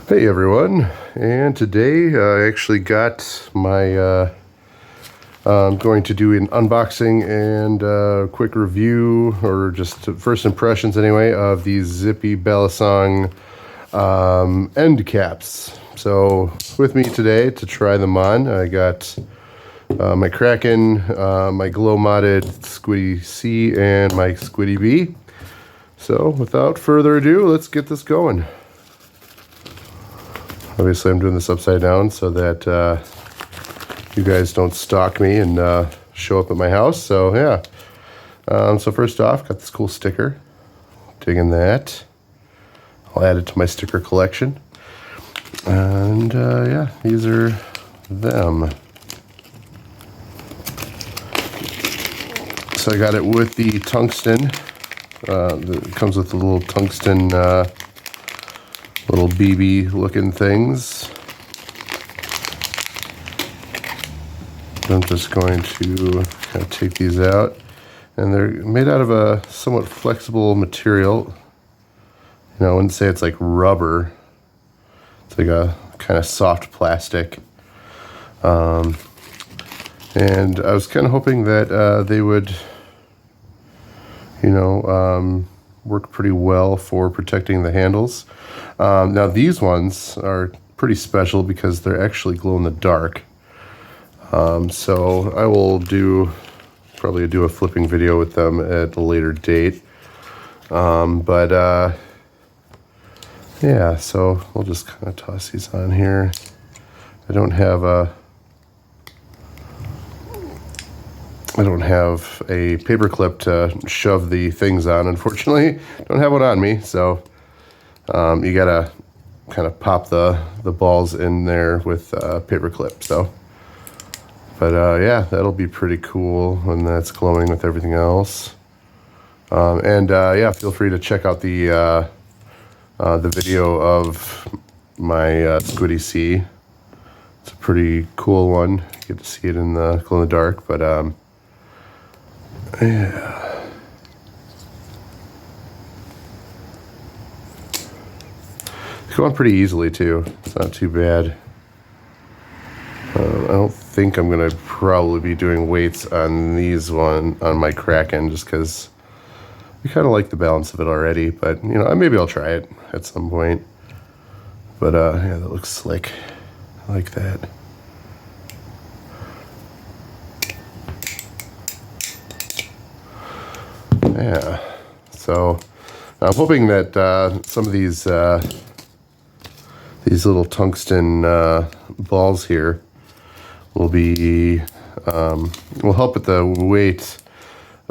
Hey everyone, and today I actually got my, I'm going to do an unboxing and a quick review, or just first impressions anyway, of these Zippy Balisong end caps. So with me today to try them on, I got my Kraken, my glow-modded Squiddy C, and my Squiddy B. So without further ado, let's get this going. Obviously, I'm doing this upside down so that you guys don't stalk me and show up at my house. So, yeah. So first off, got this cool sticker. Digging that. I'll add it to my sticker collection. And, yeah, these are them. So I got it with the tungsten. It comes with the little tungsten little BB looking things. I'm just going to kind of take these out, and they're made out of a somewhat flexible material. You know, I wouldn't say it's like rubber. It's like a kind of soft plastic. And I was kind of hoping that they would, you know, work pretty well for protecting the handles. Now these ones are pretty special because they're actually glow in the dark. So I will probably do a flipping video with them at a later date. Yeah, so we'll just kind of toss these on here. I don't have a paper clip to shove the things on, unfortunately. Don't have one on me, so you gotta kind of pop the balls in there with a paper clip. So, but yeah, that'll be pretty cool when that's glowing with everything else. Yeah, feel free to check out the video of my Squiddy C. It's a pretty cool one. You get to see it in the glow in the dark, but yeah. It's going pretty easily too. It's not too bad. I don't think I'm gonna probably be doing weights on on my Kraken, just because I kind of like the balance of it already. But you know, maybe I'll try it at some point. But yeah, that looks slick. I like that. Yeah, so I'm hoping that some of these little tungsten balls here will help with the weight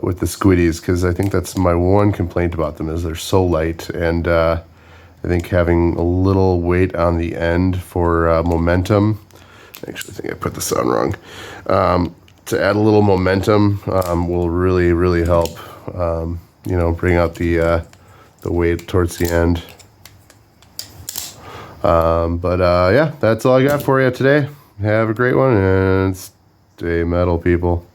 with the Squiddies, because I think that's my one complaint about them, is they're so light, and I think having a little weight on the end for momentum. Actually, I think I put this on wrong. To add a little momentum will really help. You know, bring out the weight towards the end. Yeah, that's all I got for you today. Have a great one, and stay metal, people.